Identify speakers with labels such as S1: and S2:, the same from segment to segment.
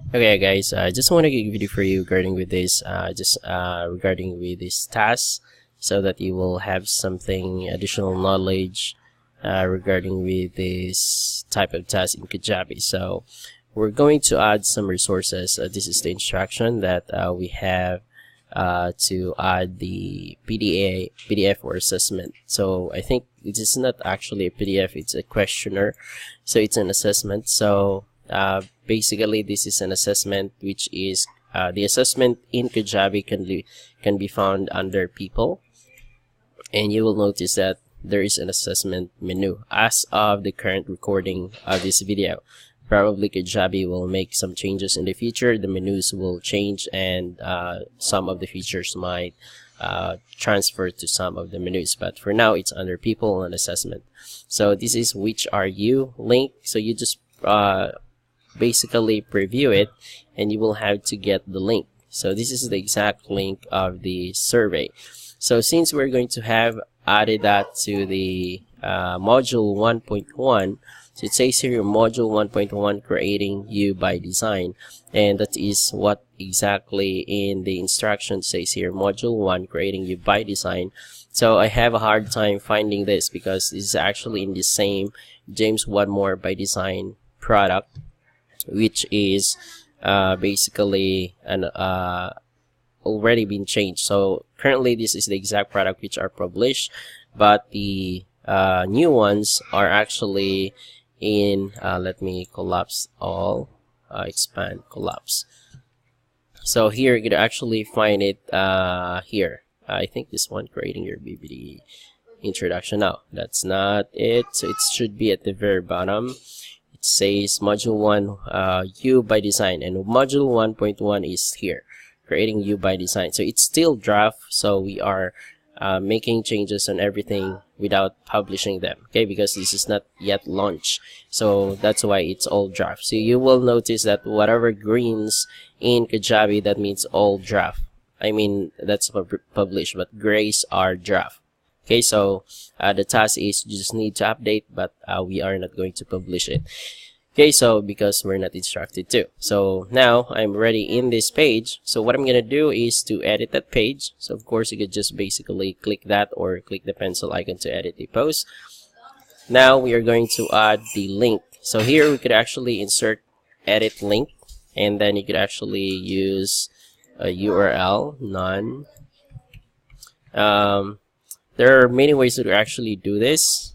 S1: Okay guys, I just want to give a video for you regarding with this regarding with this task, so that you will have something additional knowledge regarding with this type of task in Kajabi. So we're going to add some resources. This is the instruction that we have to add the PDF or assessment. So I think it is not actually a PDF, it's a questionnaire, so it's an assessment. So basically this is an assessment, which is the assessment in Kajabi can be found under people, and you will notice that there is an assessment menu as of the current recording of this video. Probably Kajabi will make some changes in the future. The menus will change, and some of the features might transfer to some of the menus, but for now it's under people and assessment. So this is which are you link, so you just basically preview it and you will have to get the link. So this is the exact link of the survey. So since we're going to have added that to the module 1.1, so it says here module 1.1 creating you by design, and that is what exactly in the instruction says here, module 1 creating you by design. So I have a hard time finding this because this is actually in the same James Wedmore by design product, which is basically an already been changed. So currently this is the exact product which are published, but the new ones are actually in let me collapse all, expand, collapse. So here you could actually find it here. I think this one, creating your BBD introduction. Now that's not it, so it should be at the very bottom. It says module 1 you by design, and module 1.1 is here, creating you by design. So it's still draft, so we are making changes on everything without publishing them, okay, because this is not yet launched. So that's why it's all draft. So you will notice that whatever greens in Kajabi, that means all draft. I mean, that's published, but grays are draft. Okay, so the task is you just need to update, but we are not going to publish it. Okay, so because we're not instructed to. So now I'm ready in this page. So what I'm gonna do is to edit that page. So of course you could just basically click that or click the pencil icon to edit the post. Now we are going to add the link. So here we could actually insert edit link, and then you could actually use a URL, none. There are many ways to actually do this.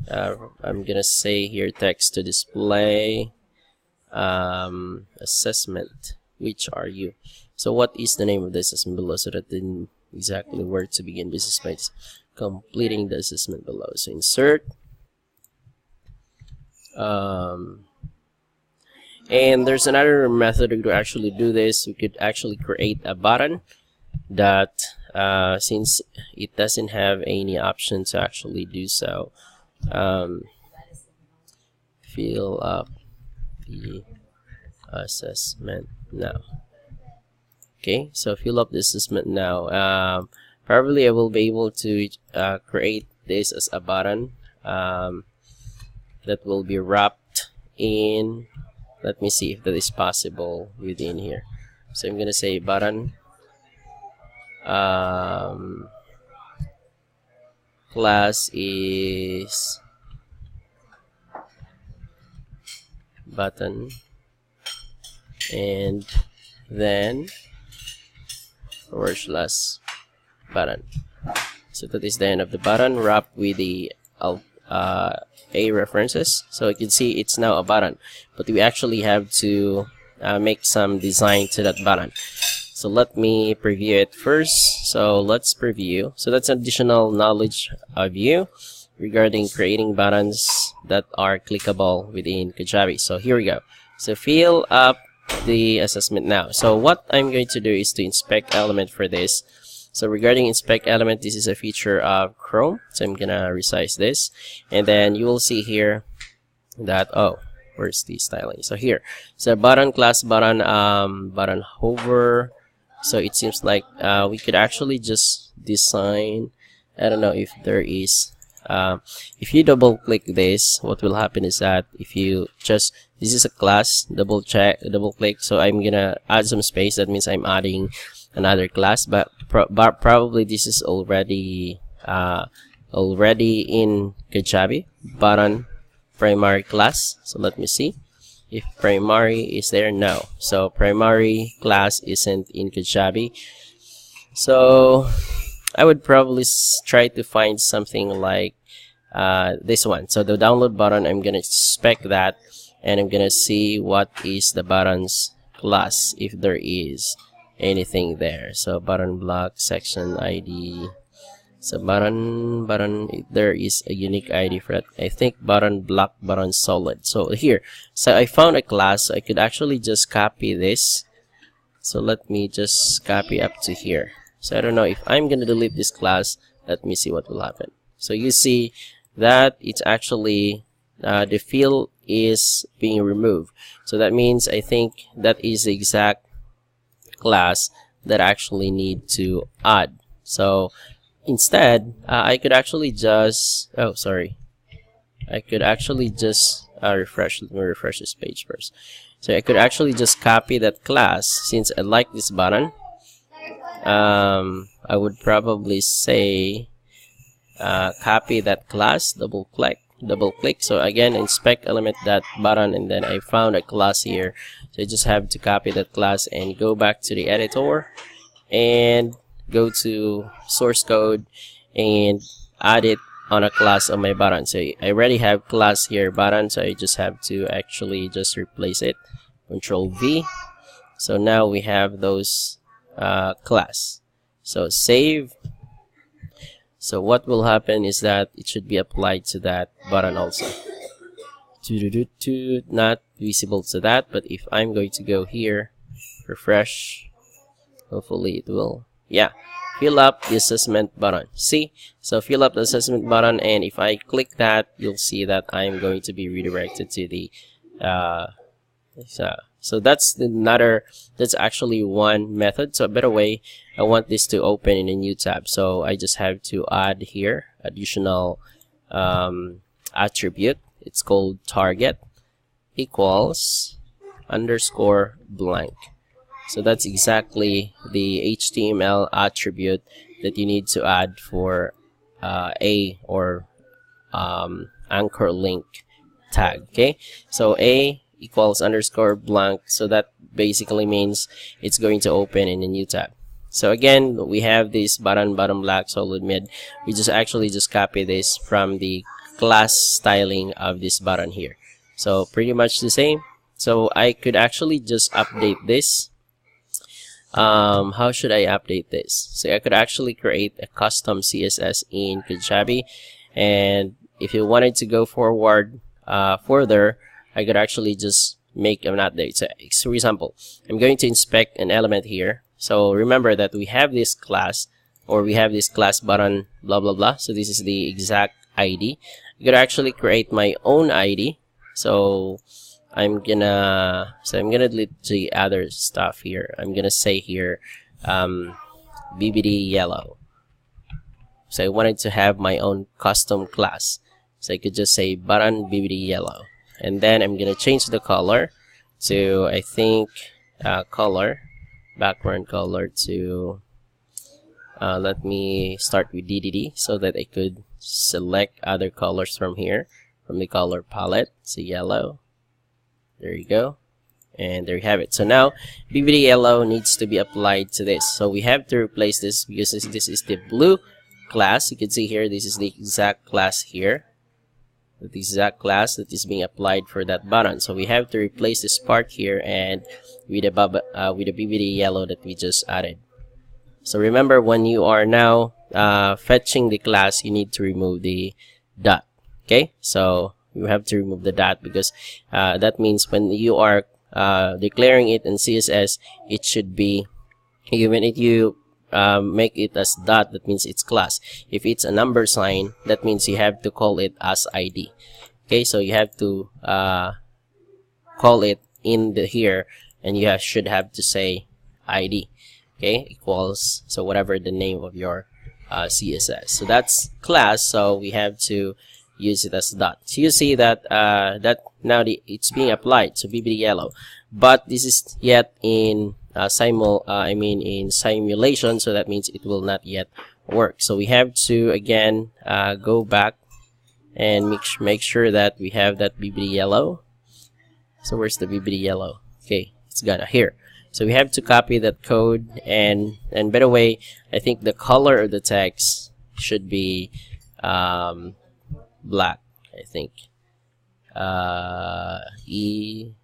S1: I'm gonna say here text to display assessment, which are you. So what is the name of the assessment below, so that then exactly where to begin business by completing the assessment below. So insert and there's another method to actually do this. We could actually create a button that since it doesn't have any option to actually do so, fill up the assessment now. Okay, so fill up the assessment now. Probably I will be able to create this as a button that will be wrapped in, let me see if that is possible within here. So I'm gonna say button class is button, and then /button. So that is the end of the button, wrapped with the A references. So you can see it's now a button, but we actually have to make some design to that button. So let me preview it first. So let's preview. So that's additional knowledge of you regarding creating buttons that are clickable within Kajabi. So here we go. So fill up the assessment now. So what I'm going to do is to inspect element for this. So regarding inspect element, this is a feature of Chrome. So I'm gonna resize this, and then you will see here that, oh, where's the styling? So here, so button class button, button hover. So it seems like we could actually just design, I don't know if there is if you double click this, what will happen is that if you just, this is a class, double click, so I'm gonna add some space. That means I'm adding another class, but probably this is already in Kajabi button primary class. So let me see if primary is there. No, so primary class isn't in Kajabi. So I would probably try to find something like this one. So the download button, I'm gonna spec that, and I'm gonna see what is the button's class, if there is anything there. So button block section ID. So button, there is a unique ID for it. I think button block, button solid. So here, so I found a class. So I could actually just copy this. So let me just copy up to here. So I don't know if I'm gonna delete this class. Let me see what will happen. So you see that it's actually the field is being removed. So that means I think that is the exact class that I actually need to add. So instead, I could actually just, oh sorry, I could actually just refresh. Let me refresh this page first. So I could actually just copy that class. Since I like this button, I would probably say copy that class, double click. So again, inspect element that button, and then I found a class here. So I just have to copy that class and go back to the editor and go to source code and add it on a class of my button. So I already have class here button, so I just have to actually just replace it. Control V. So now we have those class. So save. So what will happen is that it should be applied to that button also. Not visible to that, but if I'm going to go here, refresh, hopefully it will, yeah, fill up the assessment button. See, so fill up the assessment button, and if I click that, you'll see that I'm going to be redirected to the so that's that's actually one method. So a better way, I want this to open in a new tab, so I just have to add here additional attribute. It's called target equals underscore blank. So that's exactly the HTML attribute that you need to add for a or anchor link tag. Okay, so a equals underscore blank, so that basically means it's going to open in a new tab. So again, we have this button black solid mid. We just actually just copy this from the class styling of this button here. So pretty much the same. So I could actually just update this. How should I update this? So I could actually create a custom CSS in Kajabi, and if you wanted to go forward further, I could actually just make an update. So for example, I'm going to inspect an element here. So remember that we have this class, or we have this class button blah blah blah. So this is the exact ID. I could actually create my own ID. So I'm gonna delete the other stuff here. I'm gonna say here BBD yellow. So I wanted to have my own custom class. So I could just say button BBD yellow. And then I'm gonna change the color to, I think, background color to, let me start with DDD so that I could select other colors from here, from the color palette. So yellow, there you go, and there you have it. So now BBD yellow needs to be applied to this. So we have to replace this because this is the blue class. You can see here, this is the exact class here, the exact class that is being applied for that button. So we have to replace this part here and with the BBD yellow that we just added. So remember, when you are now fetching the class, you need to remove the dot. Okay, so you have to remove the dot because that means when you are declaring it in CSS, it should be, even if you make it as dot, that means it's class. If it's a number sign, that means you have to call it as ID. Okay, so you have to call it in the here, and you should have to say ID. Okay, equals, so whatever the name of your CSS. So that's class, so we have to use it as dot. So you see that that now it's being applied, so BBD yellow, but this is yet in in simulation, so that means it will not yet work. So we have to again go back and make sure that we have that BBD yellow. So where's the BBD yellow? Okay, it's gonna here. So we have to copy that code, and by the way, I think the color of the text should be black, I think. E3.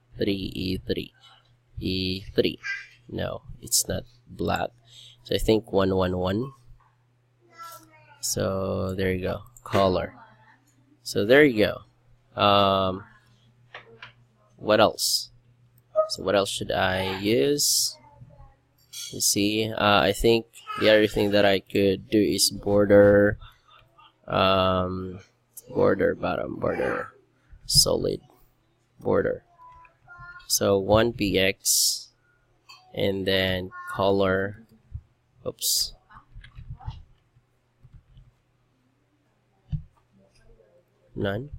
S1: No, it's not black. So I think 111. So there you go, color. So there you go. What else? So what else should I use? You see, I think the other thing that I could do is border, border, bottom border, solid border. So 1px, and then color. Oops. None.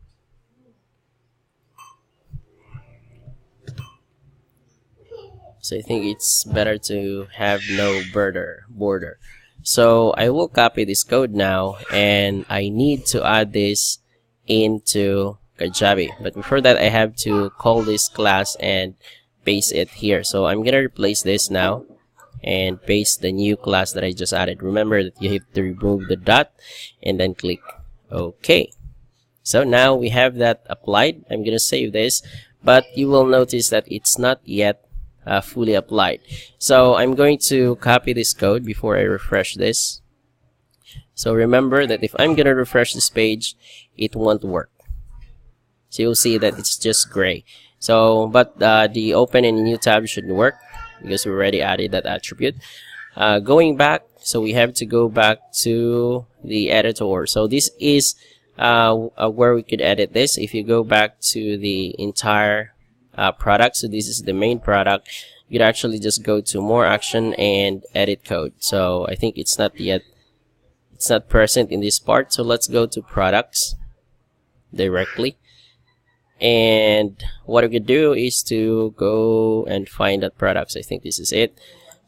S1: So I think it's better to have no border. So I will copy this code now, and I need to add this into Kajabi. But before that, I have to call this class and paste it here. So I'm gonna replace this now and paste the new class that I just added. Remember that you have to remove the dot and then click OK. So now we have that applied. I'm gonna save this, but you will notice that it's not yet fully applied. So I'm going to copy this code before I refresh this. So remember that if I'm gonna refresh this page, it won't work. So you'll see that it's just gray. So but the open in a new tab should work because we already added that attribute. Going back, so we have to go back to the editor. So this is where we could edit this. If you go back to the entire product, so this is the main product, you'd actually just go to more action and edit code. So I think it's not present in this part, so let's go to products directly, and what we could do is to go and find that products. I think this is it.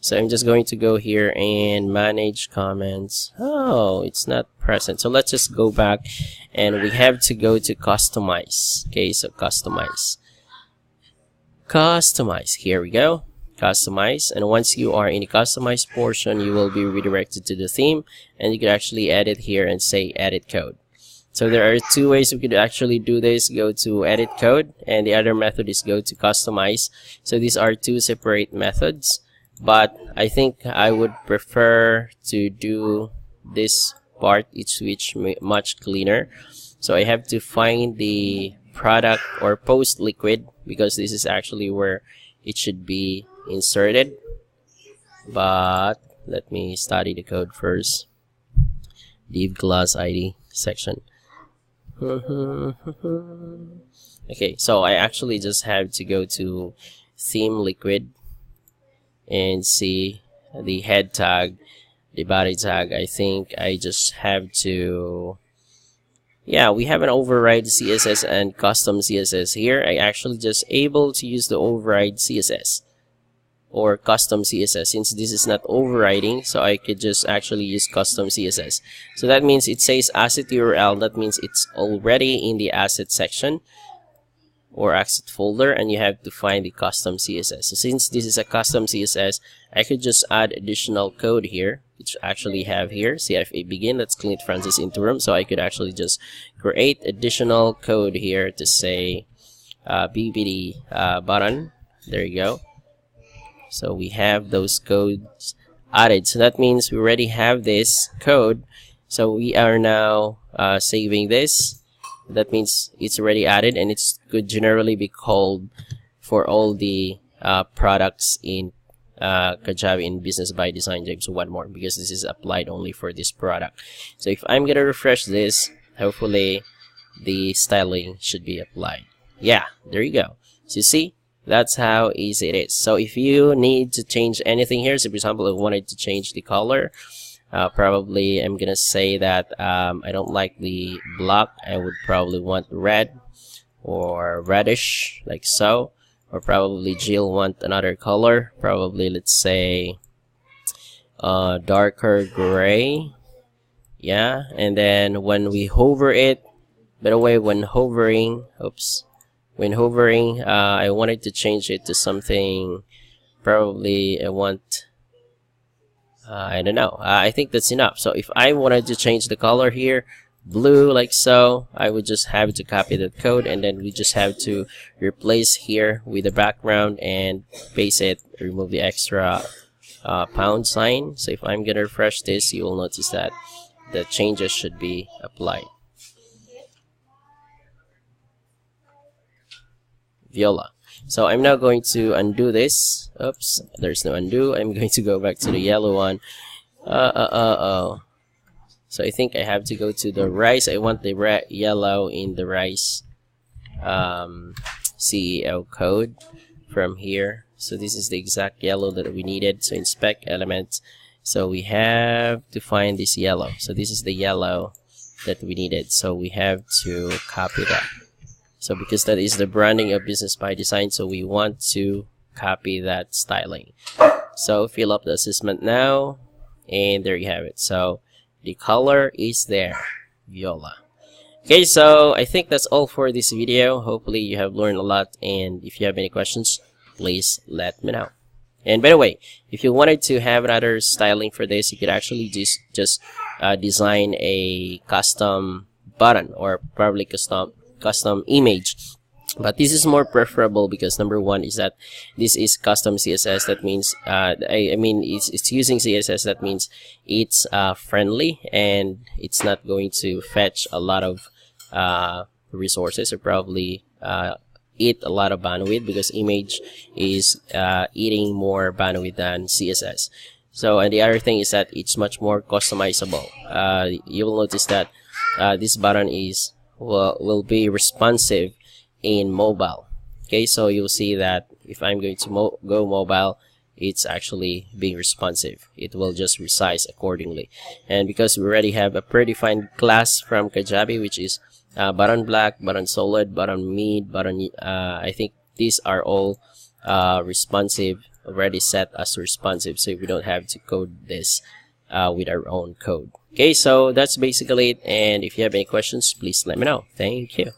S1: So I'm just going to go here and manage comments. Oh, it's not present, so let's just go back, and we have to go to customize. Okay, so customize, here we go, customize, and once you are in the customize portion, you will be redirected to the theme, and you can actually edit here and say edit code. So there are two ways we could actually do this. Go to edit code, and the other method is go to customize. So these are two separate methods, but I think I would prefer to do this part. It's much cleaner. So I have to find the product or post liquid, because this is actually where it should be inserted. But let me study the code first. Div class ID section. Okay, so I actually just have to go to theme liquid and see the head tag, the body tag. I think I just have to, yeah, we have an override CSS and custom CSS here. I actually just able to use the override CSS or custom CSS, since this is not overriding, so I could just actually use custom CSS. So that means it says asset URL, that means it's already in the asset section or asset folder, and you have to find the custom CSS. So since this is a custom CSS, I could just add additional code here, which I actually have here, CFA begin, that's Clint Francis interim. So I could actually just create additional code here to say BBD button. There you go. So we have those codes added. So that means we already have this code. So we are now saving this. That means it's already added, and it could generally be called for all the products in Kajabi in Business by Design James one more, because this is applied only for this product. So if I'm gonna refresh this, hopefully the styling should be applied. Yeah, there you go. So you see, that's how easy it is. So if you need to change anything here, so for example, I wanted to change the color, Probably I'm gonna say that I don't like the black. I would probably want red or reddish, like so. Or probably Jill want another color. Probably, let's say, darker gray. Yeah, and then when we hover it, by the way, when hovering, I wanted to change it to something. Probably I want, I don't know. I think that's enough. So if I wanted to change the color here, blue, like so, I would just have to copy that code, and then we just have to replace here with the background and paste it, remove the extra pound sign. So if I'm gonna refresh this, you will notice that the changes should be applied. Viola. So I'm now going to undo this. Oops, there's no undo. I'm going to go back to the yellow one. So I think I have to go to the rice. I want the yellow in the rice CEO code from here. So this is the exact yellow that we needed. So inspect elements. So we have to find this yellow. So this is the yellow that we needed. So we have to copy that. So because that is the branding of Business by Design, so we want to copy that styling. So fill up the assessment now, and there you have it. So the color is there, Viola. Okay, so I think that's all for this video. Hopefully you have learned a lot, and if you have any questions, please let me know. And by the way, if you wanted to have another styling for this, you could actually just design a custom button or probably custom image. But this is more preferable because number one is that this is custom CSS. That means I mean it's using CSS. That means it's friendly, and it's not going to fetch a lot of resources, or probably eat a lot of bandwidth, because image is eating more bandwidth than CSS. So, and the other thing is that it's much more customizable. You will notice that this button is will be responsive in mobile. Okay, so you'll see that if I'm going to go mobile, it's actually being responsive. It will just resize accordingly. And because we already have a predefined class from Kajabi, which is button black, button solid, button mid, button I think these are all responsive, already set as responsive, so we don't have to code this with our own code. Okay, so that's basically it, and if you have any questions, please let me know. Thank you.